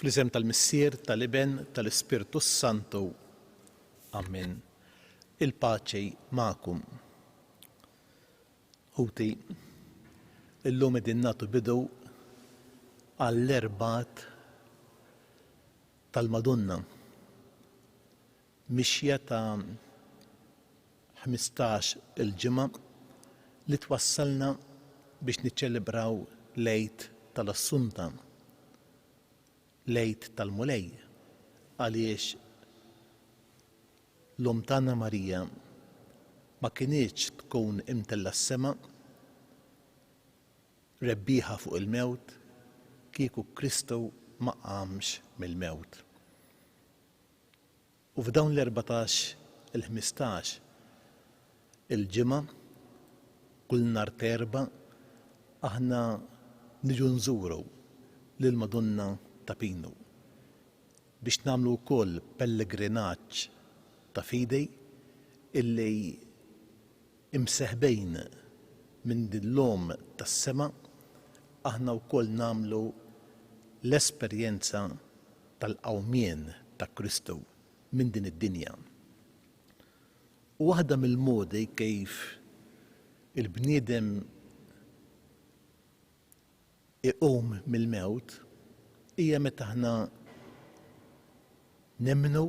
Fl-isem tal-Missier, tal-Iben, tal-Ispirtu Santu. Amen. Il-paċi ma'kum. Ħuti, illum qegħdin nagħtu bidu għall-erbat tal-Madonna. Mixja ta' 15 il-ġimgħa li twassalna biex niċċelebraw l-Għid tal-Assunta. L-Għid tal-Mulej, għaliex l-Om tagħna Marija ma kinitx tkun imtella s-sema rebbieħa fuq il-mewt kieku Kristu ma qamx mill-mewt. U f'dawn l-14 il-15 il-ġimgħa kull nhar terba aħna niġu nżuru lil Madonna ta' Pino biex nagħmlu wkoll pellegrinaġġ ta' fidej illi imseħbejn minn din l-Om tas-sema aħna wkoll nagħmlu l-esperjenza tal-qawmien ta' Kristu minn din id-dinja. U waħda mill-modi kif il-bniedem iqum mill-mewt hija meta aħna nemmnu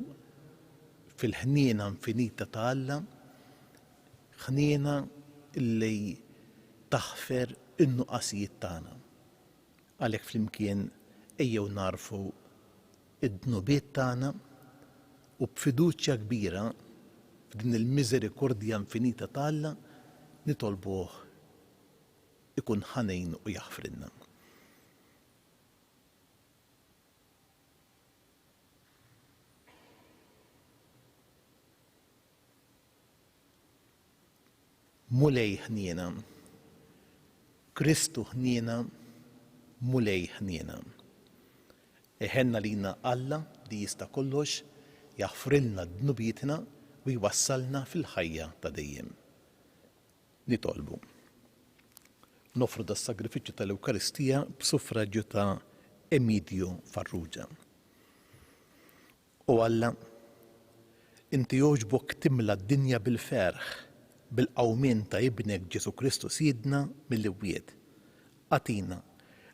fil-ħniena infinita ta' Alla, ħniena li taħfer in-nuqqasijiet tagħna. Għalhekk flimkien ejjew narfu id-dnubiet tagħna u b'fiduċja kbira f'din il-miżerikordja infinita ta' Alla nitolbuh ikun ħanejn u jaħfrilna. Mulej ħniena, Kristu ħniena, mulej ħniena. Iħenna lina Alla li jista' kollox jaħfrilna d-dnubietna u jwassalna fil-ħajja ta' dejjem. Nitolbu. Nofru das-sagrifiċċju tal-Ewkaristija b'suffraġġju ta' Emidju Farrugia. U Alla, inti jogħġbok timla d-dinja bil-ferħ bil-qawmien ta' ibnek Ġesu Kristu Sidna mill-imwiet. Għatina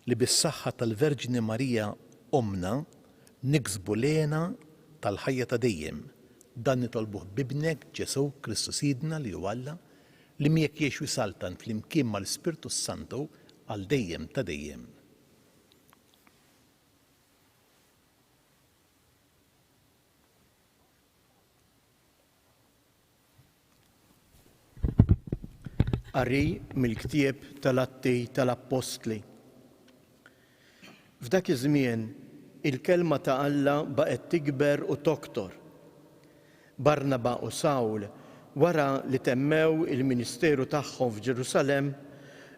li bis-saħħa tal-Verġini Marija Omna niksbu lena tal-ħajja ta' dejjem. Dan nitolbuh bibnek Ġesu Kristu Sidna li hu Alla li miegħek jgħix saltan flimkien mal-Spirtu Santu għal dejjem ta' dejjem. Qarri mill-ktieb tal-Atti tal-Apostli. F'dak iż-żmien il-kelma ta' Alla baqgħet tikber u toktor. Barnaba u Sawl wara li temmew il-ministeru tagħhom f'Ġerusalemm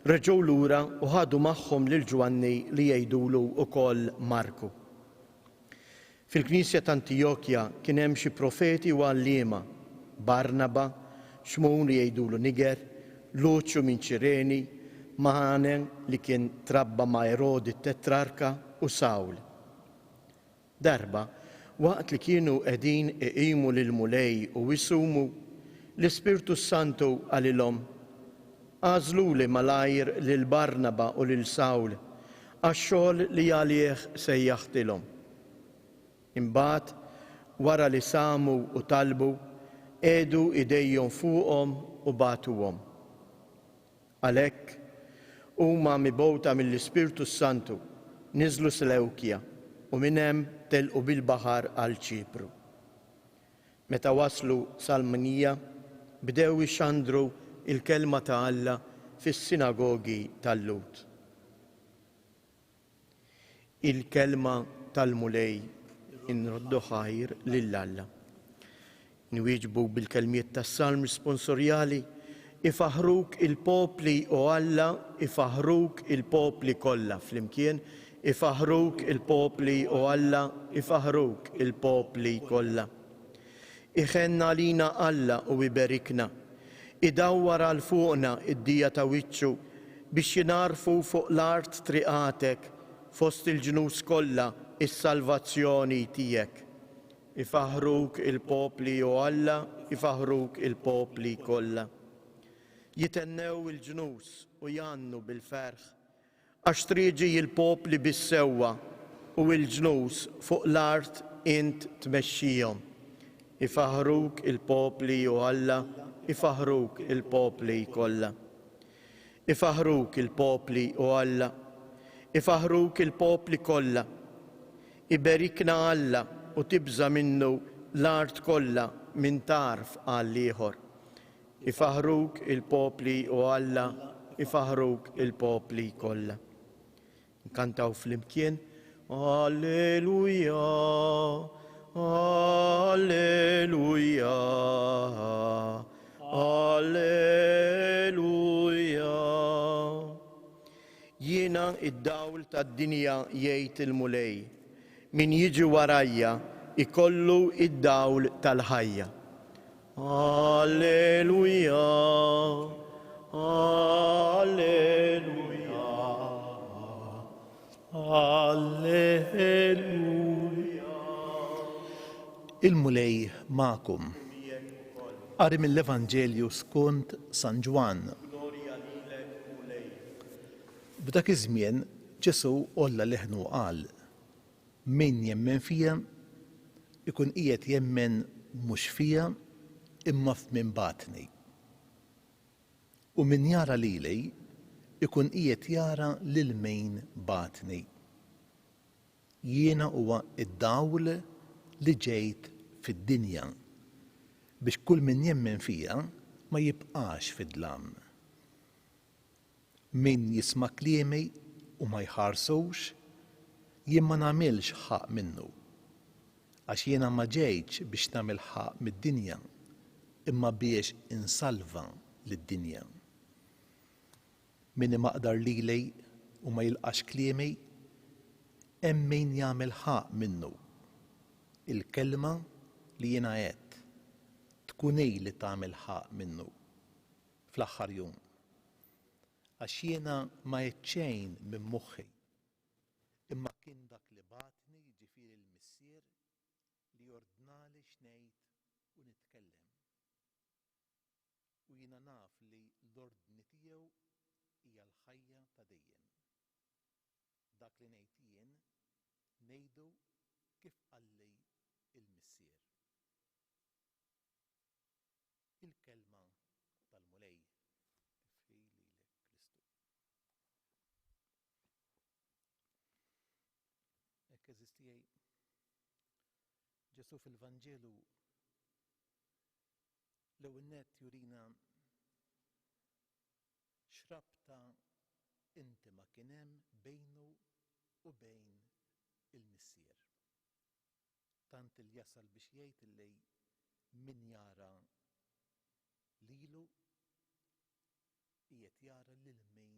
reġgħu lura u ħadu magħhom lil Ġwanni li jgħidulu wkoll Marku. Fil-Knisja ta' Antjokja kien hemm xi profeti u għalliema, Barnaba, Xmun li jgħidulu Niger, Luċju minn Ċireni, Maħanen li kien trabba ma' Erodi t-Tetrarka u Sawl. Darba, waqt li kienu qegħdin iqimu lil mulej u jisumu, l-Ispirtu Santu għalilhom: għażluli malajr lil Barnaba u lil Sawl għax-xogħol li għalih sejjaħtilhom. Imbagħad wara li samu u talbu, għedu idejhom fuqhom u bagħtuhom. Għalhekk huma mibgħuta mill-Ispirtu Santu niżlu Seleukja u minn hemm telqu bil-baħar għal Ċipru. Meta waslu Salminija bdew ixxandru il-kelma ta' Alla fis-sinagogi tal-Lut. Il-kelma tal-mulej inroddu ħajr lil Alla. Nwieġbu bil-kelmiet tas-salm responsorjali, ifaħruk il-popli u Alla, ifaħruk il-popli kollha flimkien, ifaħruk il-popli u Alla, ifaħruk il-popli kollha. Iħenna lina Alla u iberikna, idawwar għal fuqna id-dija ta' wiċċu biex jinarfu fuq l-art triqatek fost il-ġnus kollha is-salvazzjoni tiegħek. Ifaħruk il-popli u Alla, ifaħruk il-popli kollha. Jitennew il-ġnus u jannu bil-ferħ, għax triġi il-popli bis-sewwa u il-ġnus fuq l-art int tmexxihom. Ifaħruk il-popli u Alla, ifaħruk il-popli kollha. Ifaħruk il-popli u Alla, ifaħruk il-popli kollha. Iberikna Alla u tibża minnu l-art kollha minn tarf għal ieħor. Ifaħruk il-popli u Alla, ifaħruk il-popli kollha. Nkantaw flimkien, Alleluja, Alleluja, Alleluja. Jiena id-dawl tad-dinja jgħid il-mulej, min jiġi warajja ikollu id-dawl tal-ħajja. Alleluja, Alleluja, Alleluja. Il-mulej ma'kum. Qari mill-Evanġelju skont San Ġwan. B'dak iż-żmien Ġesu olla leħnu qal, min jemmen fija ikun qiegħed jemmen mhux fija imma f'min batni. U min jara lili ikun qiegħed jara lil min batni. Jiena huwa id-dawl li ġejt fid-dinja biex kull min jemmen fija ma jibqax fid-dlam. Min jisma' kliemi u ma jħarsux, jien ma nagħmilx ħaq minnu, għax jiena ma ġejtx biex nagħmel ħaq mid-dinja, imma biex insalva lid-dinja. Min imaqdar lili u ma jilqax kliemi, hemm min jagħmel ħaq minnu. Il-kelma li jiena għedt tkun hi li tagħmel ħaq minnu fl-aħħar jum. Għax jiena ma għedt xejn minn moħħi, imma kien dak li batni jiġifieri l-missier li jordnali x'ngħid u nitkellem. U jiena naf li l-ordni tiegħu hija l-ħajja ta' dejjem. Dak li ngħid jien ngħidu kif qalli il-missier. Il-kelma tal-mulej tifri lilek Kristu. Hekk eżistijaj Ġesu fil-Vanġelu l-ewwel nett jurina x'rabta intima kien hemm bejnu u bejn il-missier. Tant il jasal biex jgħid illi min jara lilu qiegħed jara lil min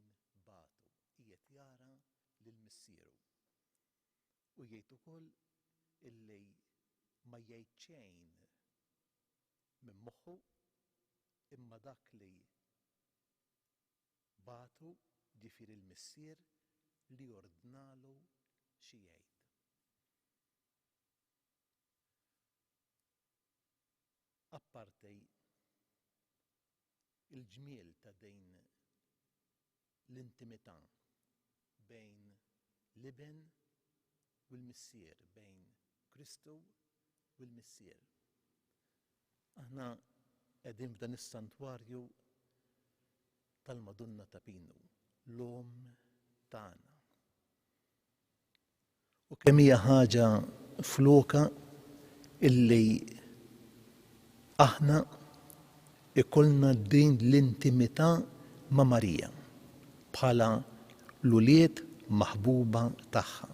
batu, qiegħed jara lil missieru. U jgħid ukoll illi ma jgħid xejn minn moħħu imma dak li batu ġifieri il-missier li jordnalu xi jgħid. Apparti il-ġmiel ta' din l-intimità bejn l-iben u l-missier, bejn Kristu u l-missier. Aħna qegħdin f'dan is-santwarju tal-Madonna ta' Pinu, l-om tagħna. U kemm hija ħaġa floka illi aħna ikollna din l-intimità ma' Marija bħala l-ulied maħbuba tagħha.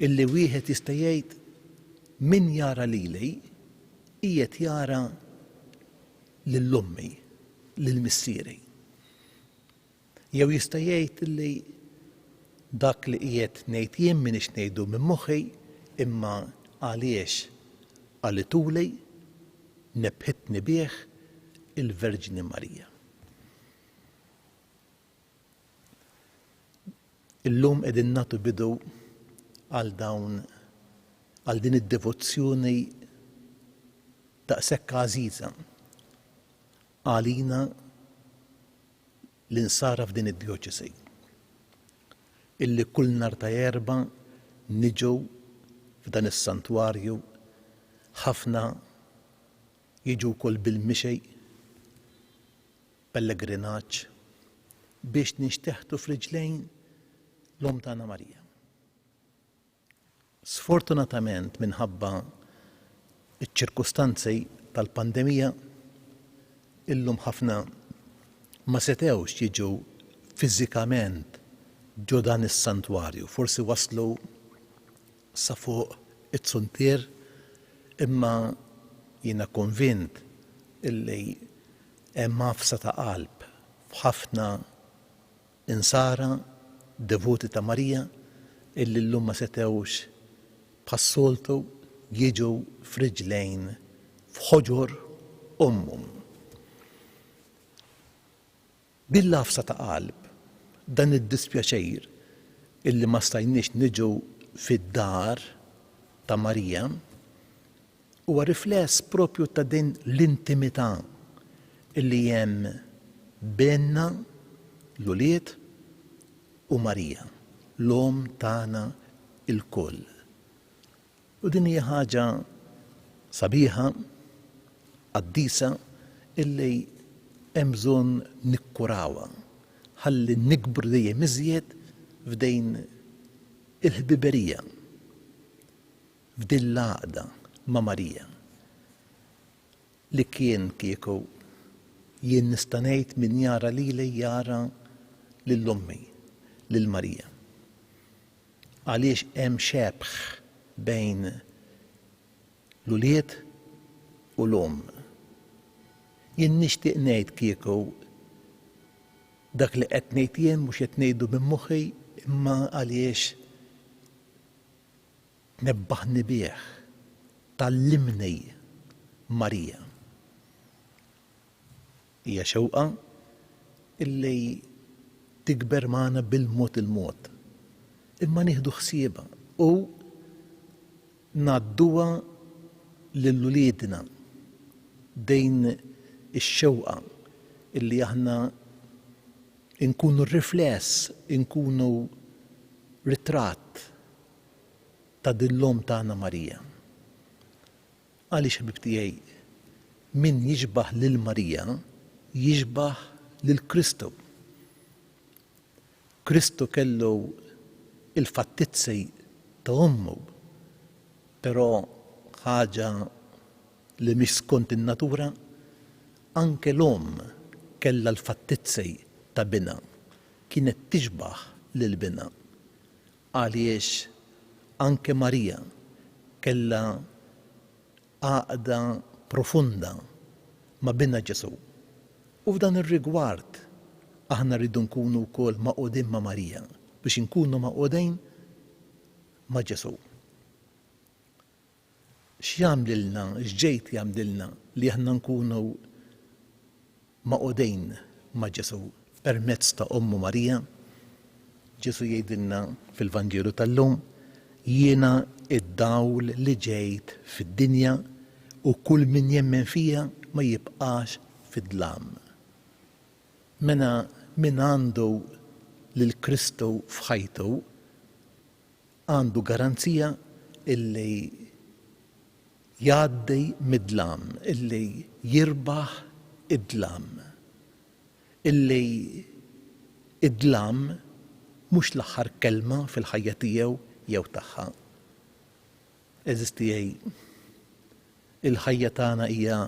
Illi wieħed jista' jgħid min jara lili qiegħed jara lill-ummi, lill-missieri. Jew jista' jgħid li dak li qiegħed ngħid jien m'iniex ngħidu minn moħħi imma għaliex għalituli nebħitni bih il-Verġini Marija. Illum qegħdin nagħtu bidu għal din id-devozzjoni daqshekk għażiża għalina li nsara f'din id-djoċesi. Illi kull nhar ta' Erba' niġu f'dan is-santwarju ħafna jiġu wkoll bil-mixej pellegrinaġġ biex nixteħtu f'riġlejn l-Om tagħna Marija. Sfortunatament minħabba iċ-ċirkustanzi tal-pandemija illum ħafna ma setewx jiġu fiżikament ġo dan is-santwarju. Forsi waslu sa fuq it-suntier imma jiena konvint illi hemm mafsa ta' qalb f'ħafna insara devoti ta' Marija illi llum ma setewx bħas-soltu jiġu f'riġlejn f'ħoġor ummhom. Bil-lafsa ta' qalb dan id-dispjaċir illi ma stajniex niġu fid-dar ta' Marija huwa rifless propju ta' din l-intimità illi hemm bejna l-ulied u Marija, l-Om tagħna il-kull. U din hija ħaġa sabiħa, qaddisa illi hemm bżonn nikkurawha ħalli nikbru dejjem iżjed f'dejn il-ħbiberija, f'din l-għaqda ma' Marija li kien kieku jien nista' ngħid min jara lili jara lill-Ummi, lil Marija. Għaliex hemm xebħ bejn l-ulied u l-Umm. Jien nixtieq ngħid kieku dak li qed ngħid jien mhux qed ngħidu minn moħħi imma għaliex nebbaħni bih tallimni Marija. Hija xewqa illi tikber magħna bil-mod il-mod. Imma nieħdu ħsiebha u ngħadduha lill-uliedna dejn ix-xewqa illi aħna inkunu rifless, inkunu ritratt ta' din l-Om tagħna Marija. Għaliex ħbib tiegħi min jiġbaħ lil Marija jiġbaħ lil Kristu. Kristu kellu il-fattizzi ta' ommu, però ħaġa li mhix skont in-natura, anke l-Om kellha l-fattizzi ta' bina, kienet tixbaħ lil bina. Għaliex anke Marija kellha għaqda profunda ma' bina Ġesu. U f'dan ir-rigward aħna rridu nkunu wkoll maqudin ma' Marija biex inkunu maqudin ma' Ġesu. X'jagħmlilna, x'ġejt jagħmlilna li aħna nkunu maqudin ma' Ġesu permezz ta' Ommu Marija? Ġesu jgħidilna fil-Vanġelu tal-lum, jiena id-dawl li ġejt fid-dinja u kull min jemmen fija ma jibqax fid-dlam. Mena min għandu lil Kristu f'ħajtu għandu garanzija illi jgħaddi mid-dlam, illi jirbaħ id-dlam, illi id-dlam mhux l-aħħar kelma fil-ħajja tiegħu jew tagħha. Eżiz tiegħi, il-ħajja tagħna hija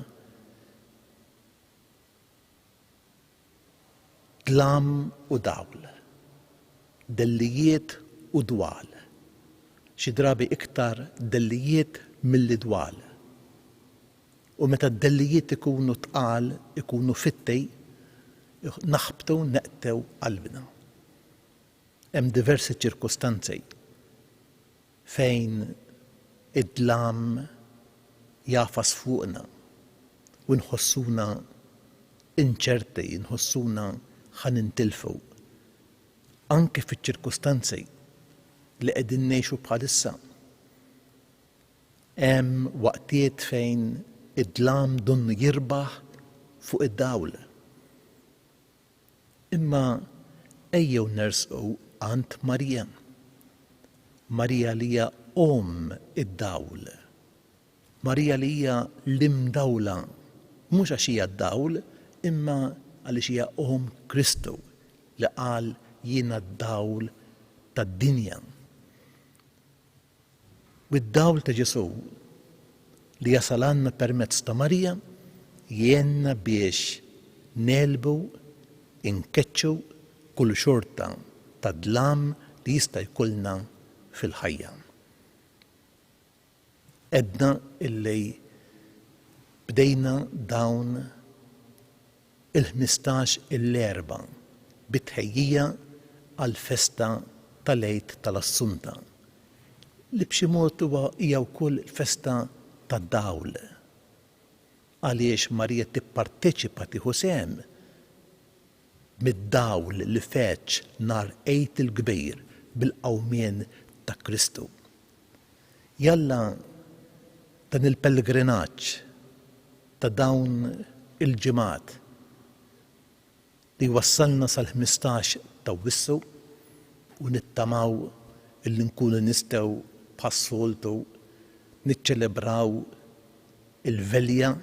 dlam u dawl, dellijiet u dwal. Xi drabi iktar dellijiet mill-idwal. U meta d-dellijiet ikunu tqal, ikunu fittej, naħbtu neqtew qalbna. Hemm diversi ċirkustanzi fejn id-dlam jafas fuqna u nħossuna inċerti, nħossuna ħanintilfu. Anke fiċ-ċirkustanzi li qegħdin ngħixu bħalissa. Hemm waqtiet fejn id-dlam dun jirbaħ fuq id-dawl. Imma ejjew nersqu għand Marija. Marija li hija id-dawl. Marija li hija l-imdawla, mhux għax hija d-dawl, imma għaliex hija Kristu li qal jiena d-dawl tad-dinja. Bid-dawl ta' Ġesu li jasal għandna permezz ta' Marija jenna biex nelbu, inkeċċu kull xorta ta' dlam li jista' jkollna fil-ħajja. Edna illi bdejna dawn il-15 il-4 bitħejjija għal-festa tal-Għid tal-Assunta li b'xi mod hija wkoll festa tad-dawl. Għaliex Marija tipparteċipa tieħu sehem mid-dawl li feċ nhar Għid il-Kbir bil-qawmien ta' Kristu. Jalla dan il-pellegrinaġġ ta' dawn il-ġimgħat li wassalna sal-15 ta' Wissu u nittamaw illi nkunu nistgħu bħas-soltu niċċelebraw il-velja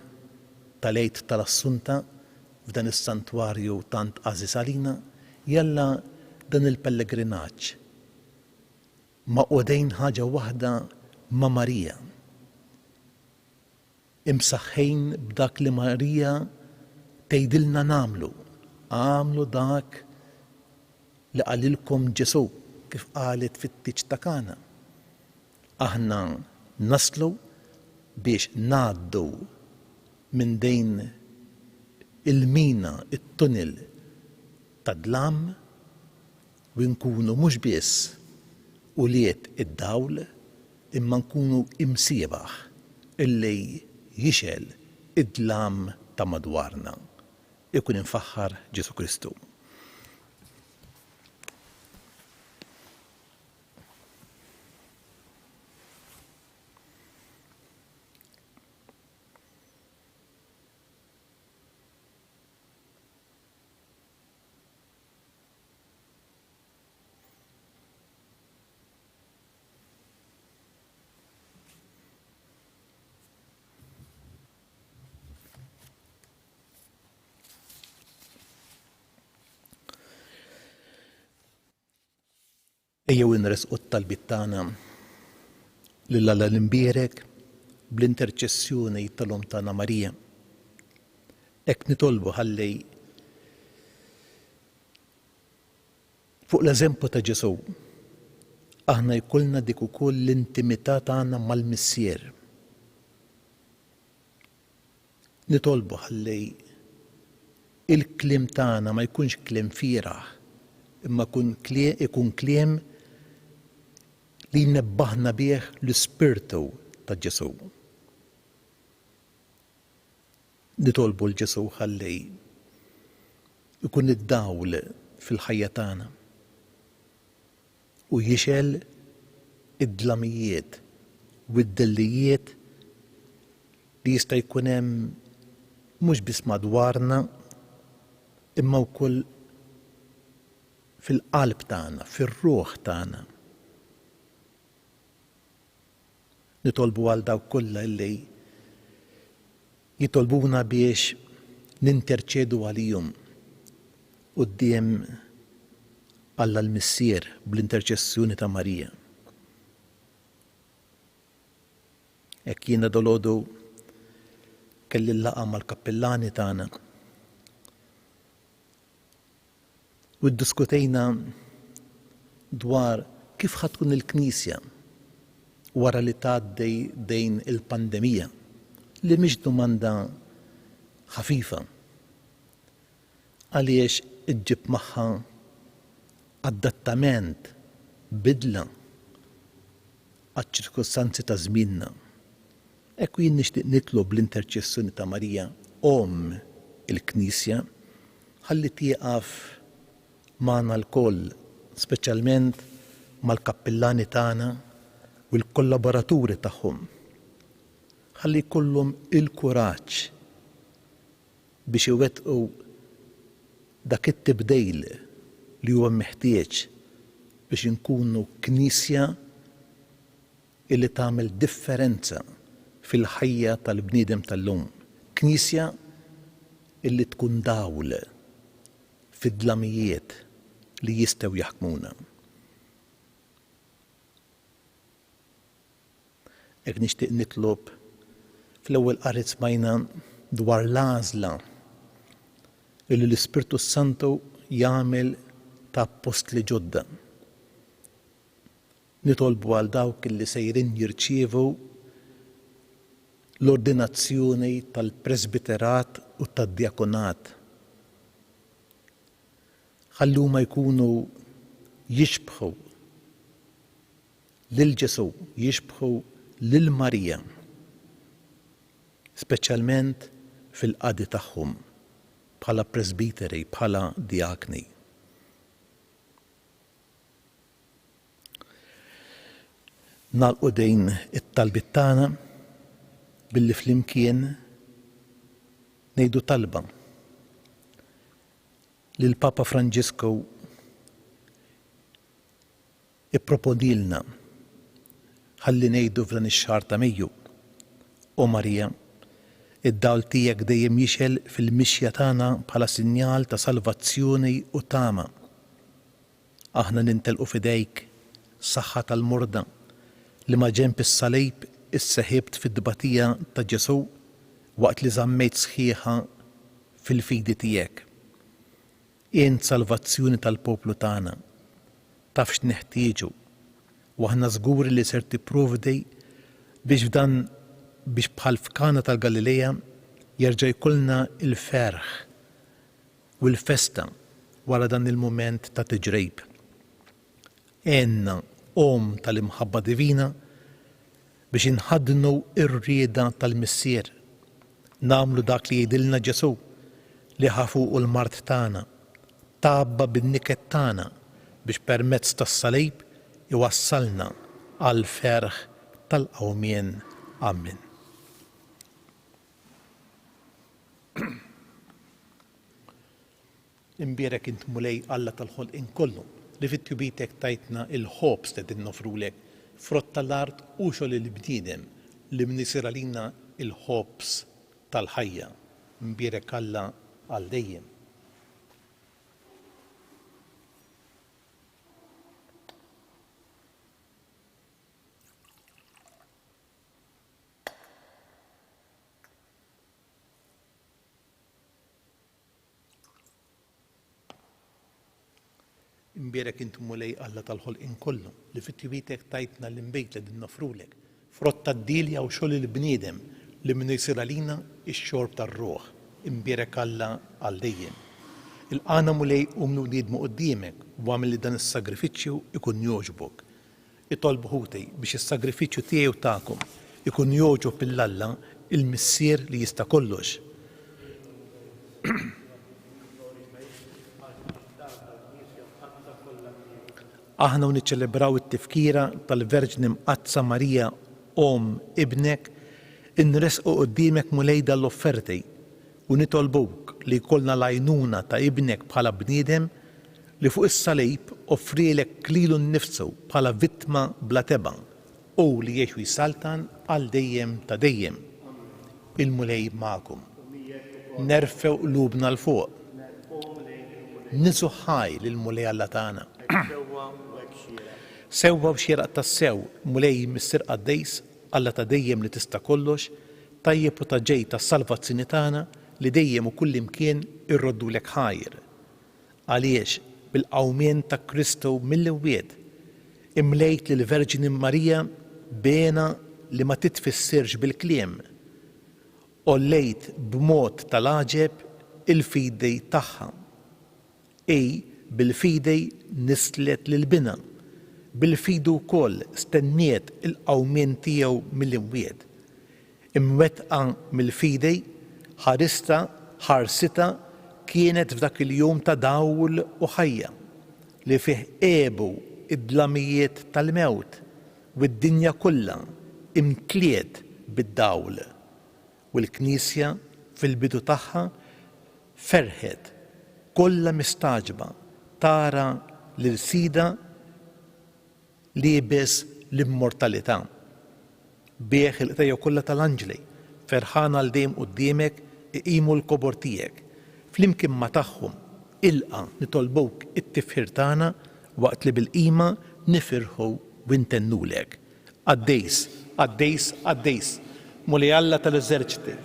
tal-Għid tal-Assunta f'dan is-santwarju tant għażiż għalina, jalla dan il-pellegrinaġġ ma' qudejn ħaġa waħda ma' Marija. Imsaħħejn b'dak li Marija tgħidilna nagħmlu. Għamlu dak li qalilkom Ġesu kif qalet fit-tiġ ta' Kana. Aħna naslu biex ngħaddu minn dejn il-mina, it-tunil ta' dlam u nkunu mhux biss uliet id-dawl imma nkunu imsiebaħ illi jixel id-dlam ta' madwarna. Ikun infaħħar Ġesu Kristu. Ejjew inresqu t-talbiet tagħna lil Alla l-imbierek bl-interċessjoni tal-Om tagħna Marija. Hekk nitolbu ħalli fuq l-eżempju ta' Ġesu aħna jkollna dik ukoll l-intimità tagħna mal-Missier. Nitolbu ħalli il-kliem tagħna ma jkunx kliem fieraħ, imma ikun kliem li nebbaħna bih l-Ispirtu ta' Ġesu. Nitolbu l-Ġesu ħalli ikun id-dawl fil-ħajja tagħna u jixel id-dlamijiet u id-dellijiet li jista' jkun hemm mhux biss madwarna imma wkoll fil-qalb tagħna, fir-ruħ tagħna. Nitolbu għal dawk kollha li jitolbuna biex ninterċedu għalihom quddiem Alla l-Missier bl-interċessjoni ta' Marija. Hekk jiena dolodu kelli l-laqgħa mal-kappellani tagħna u ddiskutejna dwar kif ħatkun il-Knisja wara li tgħaddi dejn il-pandemija li mhix domanda ħafifa għaliex iġġib magħha adattament, bidla għaċ-ċirkostanzi ta' żmienna. Hekk jien nixtieq nitlob l-interċessjoni ta' Marija il-Knisja ħalli tieqaf magħna lkoll, speċjalment mal-kappillani tagħna u l-kollaboraturi tagħhom. Ħalli jkollhom il-kuraġġ biex iwettqu dak it-tibdejl li huwa meħtieġ biex inkunu Knisja illi tagħmel differenza fil-ħajja tal-bniedem tal-lum. Knisja illi tkun dawl fid-dlamijiet li jistgħu jaħkmuna. Hekk nixtieq nitlob fl-ewwel qari smajna dwar l-għażla illi l-Ispirtu Santu jagħmel ta' apostli ġodda. Nitolbu għal dawk illi sejrin jirċievu l-ordinazzjoni tal-presbiterat u tad-djakonat. Ħalluma jkunu jixbħu lil Ġesu, jixbħu lil Marija, speċjalment fil-qadi tagħhom bħala presbiteri, bħala diakni. Nagħlqu dejn it-talbit tagħna billi flimkien ngħidu talba lil Papa Franġisku ipproponilna ħalli ngħidu f'dan ix-xahar ta' Mejju: O Marija, id-dawl tiegħek dejjem jixel fil-mixja tagħna bħala sinjal ta' salvazzjoni u tama. Aħna nintelqu f'idejk saħħa tal-murda li ma' ġenb is-salib isseħibt fid-dbatija ta' Ġesu waqt li żammejt sħiħa fil-fidi tiegħek. Int salvazzjoni tal-poplu tagħna, taf x'neħtieġu u aħna żguri li ser tipprovdi biex bħal f'Kana tal-Galilea jerġa' jkollna il-ferħ u l-festa wara dan il-mument ta' tiġrejb. Għenna tal-imħabba divina biex inħadnu ir-rieda tal-missier, nagħmlu dak li jgħidilna Ġesu li ħafu l-mart tagħna, tabba bin-niket tagħna biex permezz tas-salib iwassalna għal ferħ tal-qawmien. Amen. Imbierek int mulej Alla tal-ħolqien kollu li fit-tjubitek tajtna il-ħobs li tinnofrulek frott tal-art u xogħol il-bniedem li mnisir għalina il-ħobs tal-ħajja. Imbierek Alla għal dejjem. Imbierek int mulej Alla tal-ħolqien kollu li fit-tjubitek tajtna l-imbejt li tinnofrulek frott tad-dilja u xogħol il-bniedem li mnisir għalina ix-xorb tar-ruħ. Imbierek Alla għal dejjem. Il-qana mulej umnu niedmu quddiemek u għamel li dan is-sagrifiċċju ikun jogħġbok. Itolbu ħutej biex is-sagrifiċċju tiegħi u tagħkom ikun jogħġob lill-Alla il-missier li jista' kollox. Aħna niċċelebraw it-tifkira tal-Verġni Mqazza Marija ibnek inresqu quddiemek mulejda l-offerti u nitolbuk li jkollna l-għajnuna ta' ibnek bħala bniedem li fuq is-salib offrilek lilu nnifsu bħala vittma bla teba u li jgħixu jsaltan għal dejjem ta' dejjem. Il-mulej magħkom. Nerfew qlubna l fuq. Nisu ħaj lill-mulej Alla tagħna. Sewwa b'xieraq tas-sew mulej missier qaddejs Alla ta' dejjem li tista' kollox, tajjeb u ta' ġej tas-salvazzjoni tagħna li dejjem u kull imkien irroddulek ħajr. Għaliex bil-qawmien ta' Kristu mill-imwiet imlejt lill-Verġini Marija bena li ma titfissirx bil-kliem. Ollejt b'mod tal-aġeb il-fidej tagħha. Bil-fidej nislet lil-bina. Bil-fidu wkoll stenniet il-qawmien tiegħu mill-imwiet. Imwettqa mill-fidej ħarsita kienet f'dak il-jum ta' dawl u ħajja li fih ebu id-dlamijiet tal-mewt u d-dinja kollha imtliet bid-dawl. U l-Knisja fil-bidu tagħha ferħet kollha mistaġba tara lil-Sida liebes l-immortalità. Bieħ il-qtejja kollha tal-anġli ferħana l dejjem quddiemek iqimu l-kobor tiegħek. Flimkien ma' tagħhom ilqa nitolbuk it-tifħir tagħna waqt li bil-qima nifirħu u ntennulek. Għaddejs, għaddejs, għaddejs, muli Alla tal-eżerċiti,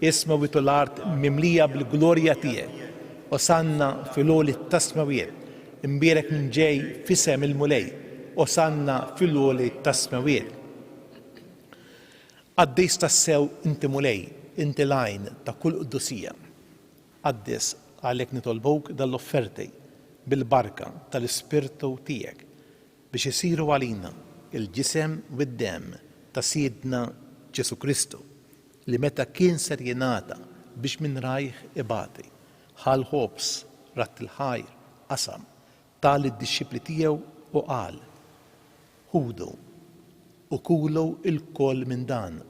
isma witu l-art mimlija bil-glorja tiegħek. Osanna fil-għoli t-tasmawiet, imbierek minn ġej fisem il-mulej, osanna fil-għoli t-tasmawiet. Għaddejs tassew inti mulej, inti lajn ta' kull quddusija. Għaddis għalek nitolbuk dal-offerti bil-barka tal-Ispirtu tiegħek biex isiru għalina il-ġisem u d-dem ta' Sidna Ġesu Kristu li meta kien ser jingħata biex minn rajh ibati ħal ħobs ratt il-ħajr qasam tal id-dixxipli tiegħu u qal ħudu u kulu il-koll minn dan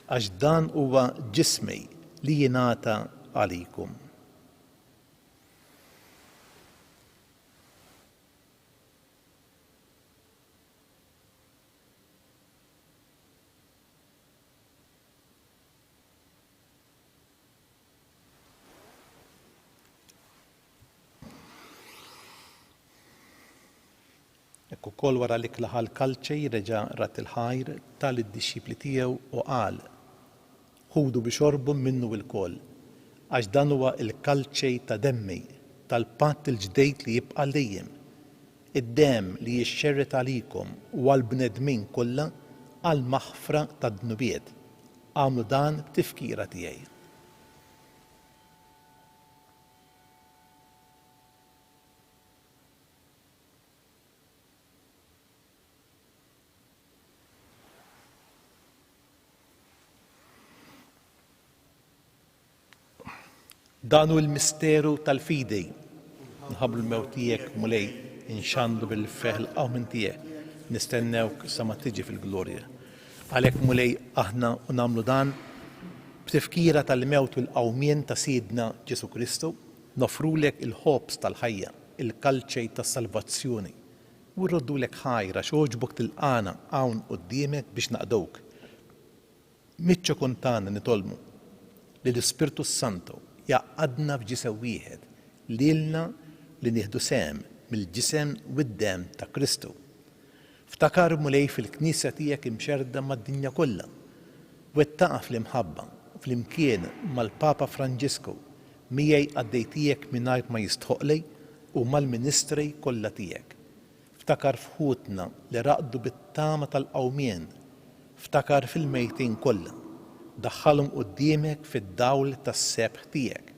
għax dan huwa ġismi li jingħata għalikum. Ekku kol wara li klaħal kalċej reġa' rat il-ħajr tal-id-dixxipli tiegħu u qal ħudu biex orbu minnu il-koll għax dan huwa il-kalċej ta' demmi tal-patt il-ġdejt li jibqa' dejjem. Id-dem li jixxerret għalikom u għall-bnedmin kollha għal maħfra tad-dnubiet. Għamlu dan b'tifkira tiegħi. Danu l-misteru tal-fidej. Nħablu l-mewt tiegħek mulej inxandu bil-feħl qawmin tiegħek. Nistennewk sa ma tiġi fil-glorja. Għalhekk mulej aħna u nagħmlu dan b'tifkira tal-mewt u l-qawmien ta' Sidna Ġesu Kristu, nofrulek il-ħobs tal-ħajja, il-kalċej tas-salvazzjoni. U rroddulek ħajra x'oġbok tilqana hawn quddiemek biex naqdowk. Miċċu kuntana nitolmu li l-Ispirtu Santu jaqadna f'ġisem wieħed lilna li nieħdu sehem mill-ġisem u d-dem ta' Kristu. Ftakar mulej fil-Knisja tiegħek imxerda mad-dinja kollha. Wettaqa fl-imħabba fl-imkien mal-Papa Franġisku miegħi għaddejtijek mingħajr ma jistħoqlej u mal-ministri kollha tiegħek. Ftakar fħutna li raqdu bit-tama tal-qawmien. Ftakar fil-mejtin kollha. Daħħalhom quddiemek fid-dawl tas-sebħ tiegħek.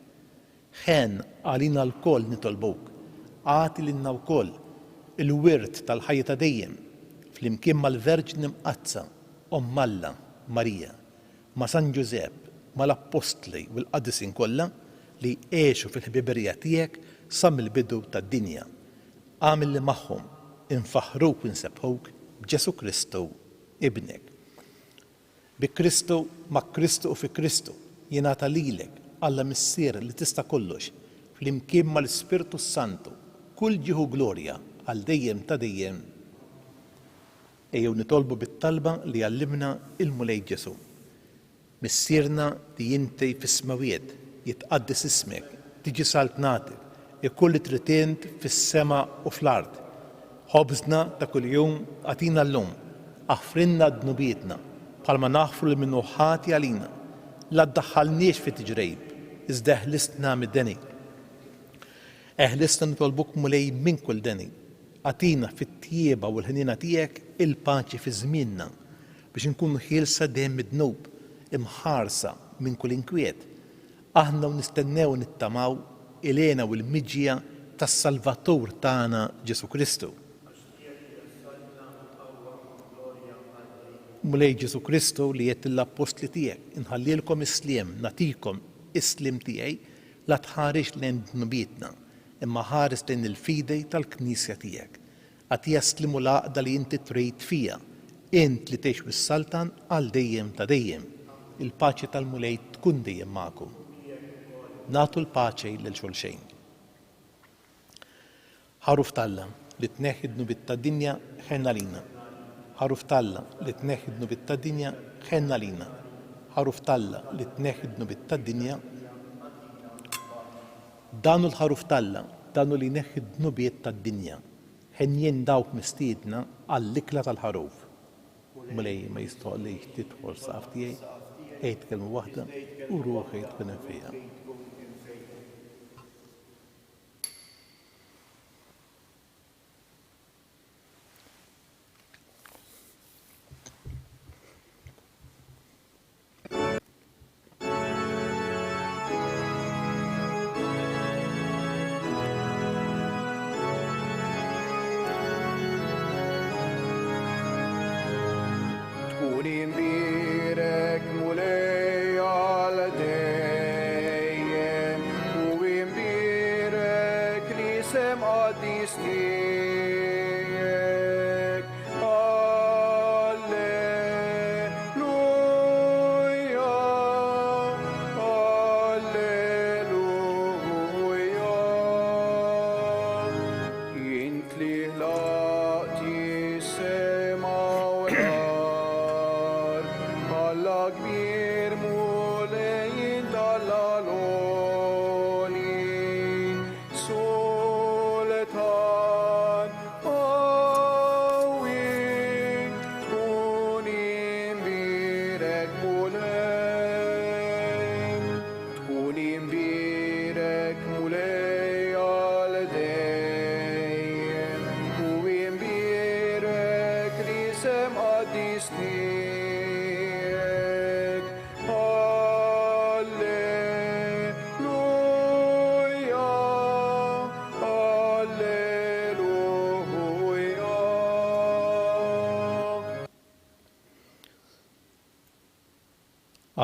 Ħen għalina l-koll nitolbuk, għati lilna wkoll il-wirt tal-ħajja ta' dejjem flimkien mal-Verġni Mqazza Omm Alla Marija, ma' San Ġusepp, mal-Apostli u l-Qadisin kollha li għexu fil-ħbiberija tiegħek sa mill-bidu tad-dinja. Għamil li magħhom infaħruk u nsebħuk b'Ġesu Kristu ibnek. Bi Kristu, ma' Kristu u fi Kristu, jingħata lilek Alla missier li tista' kollox, flimkien mal-Ispirtu Santu, kull ġieħu glorja għal dejjem ta' dejjem. Ejjew nitolbu bit-talba li għallimna il-mulej Ġesu. Missierna li inti fis-smawiet jitqaddis ismek, tiġi saltnatik, ikull tritint fis-sema u fl-ard. Ħobżna ta' kuljum għatina llum, aħfrinna d-dnubietna, bħalma naħfru li minnu ħati għalina, la ddaħħalniex fi tiġrejb, iżda eħlistna mid-deni. Eħlistna nitolbuk mulej minn kull deni, għatina fit-tjieba u l-ħnina tiegħek il-paċi fi żmienna, biex nkunu ħielsa dejjem mid-dnub, imħarsa minn kull inkwiet. Aħna nistennew nittamaw ilena u l-miġja tas-Salvatur tagħna Ġesu Kristu. Mulej Ġesu Kristu li jgħid l-apostli tiegħek, inħallilkom isliem, natikom islim tiegħi la tħares lejn dnubietna, imma ħares lejn il-fidej tal-Knisja tiegħek. Għad jaslimu l-għaqda li inti trid fija, int li tgħix bis-Saltan għal dejjem ta' dejjem. Il-paċi tal-mulej tkun dejjem magħkom. Nagħtu l-paċi lil xulxejn. Ħaruf Talla li tneħħi d-nubiet tad-dinja ħenna lina. Ħaruf Talla li tneħħi d-nubiet tad-dinja ħenna lina. Ħaruf Talla li tneħħi d-nubiet tad-dinja. Danu l-ħaruf Talla, danu li neħħi d-nubiet tad-dinja. Ħenjien dawk mistiedna għall-ikla tal-ħaruf. Mulej ma jistoqlix tidħol saf tiegħi, ejt kelma waħda u ruħi tkun fija.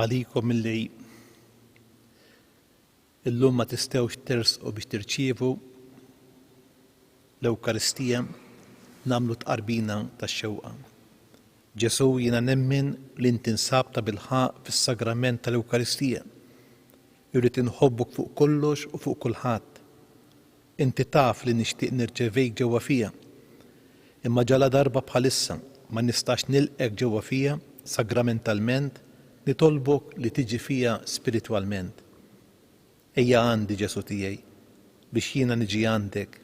Għalikom illi illum ma tistgħux tersqu biex tirċievu l-Ewkaristija nagħmlu tqarbina tax-xewqa. Ġesu jiena nemmen li inti nsab ta' bilħaq fis-sagrament tal-Ewkaristija. Irrid inħobbok fuq kollox u fuq kulħadd. Inti taf li nixtieq nirċevejk ġewwa fija. Imma ġala darba bħalissa ma nistax nilqek ġewwa fija sagramentalment nitolbok li tiġi fija spiritwalment. Ejja għandi Ġesu tiegħi biex jiena niġi għandek.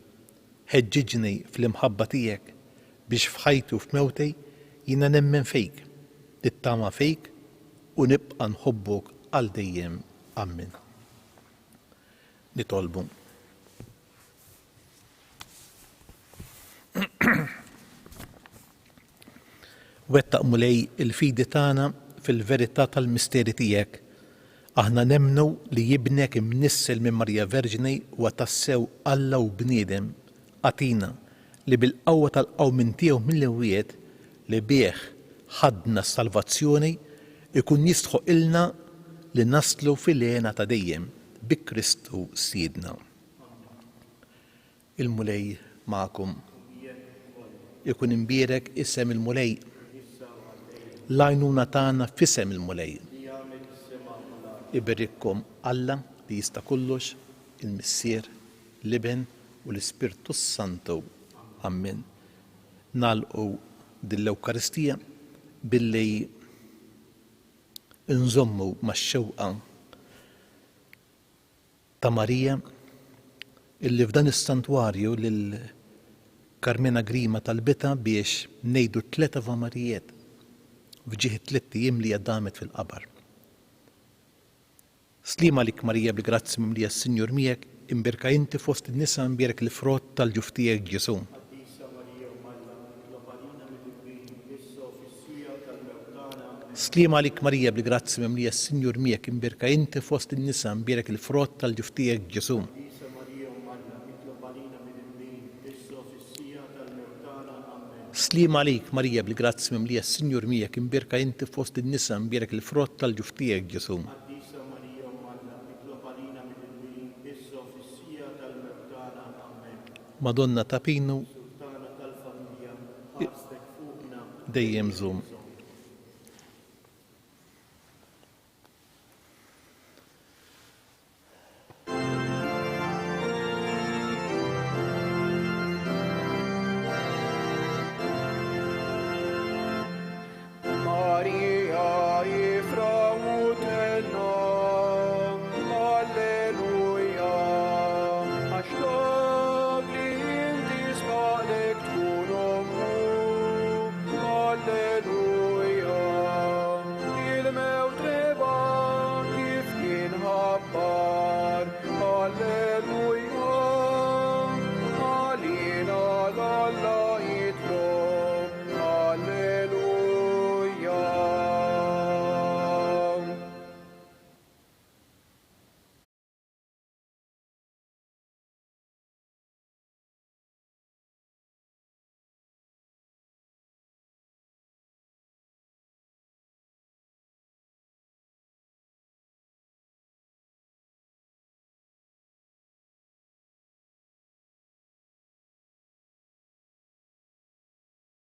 Ħeġġiġni fl-imħabba tiegħek biex f'ħajti u f'mewtej jiena nemmen fejk, nittama fejk u nibqa' nħobbok għal dejjem. Amen. Nitolbu. Wettaq mulej il-fidi tagħna fil-verità tal-misteri tiegħek. Aħna nemnu li jibnek imnissel minn Marja Verġini u tassew Alla u bniedem għatina li bil-qawwa tal-qawmin tiegħu mill-imwiet li bih ħadna s-salvazzjoni ikun jistħu ilna li naslu fil-għena ta' dejjem bi Kristu Sidna. Il-mulej magħkom. Ikun imbierek isem il-mulej. L-għajnuna tagħna f'isem il-mulej. Iberikkom Alla li jista' kollox, il-Missier, l-Iben u l-Ispirtu Santu. Amen. Nagħlqu dil-Ewkaristija billi nżommu max-xewqa ta' Marija illi f'dan is-santwarju lil Carmena Grima talbita biex ngħidu 3 Avamarijiet f'ġieħ 3 jiem li għaddamet fil-qabar. Slima lik Marija bil-grazzi mimlija s-Sinjur miegħek, imbirka inti fost in-nisa imbierek l-frott tal-ġuf tiegħek Ġesu. Slim għalik Marija bil-grazzi mimlija s-Sinjur miegħek imbirka inti fost in-nisa mbirek il-frott tal-ġuf tiegħek Ġesu. Slim għalik Marija bil-grazzi mimlija s-Sinjur miegħek imbirka inti fost in-nisa mbirek il-frott tal-ġuf tiegħek Ġesu. Madonna ta' Pinu dejjem żum.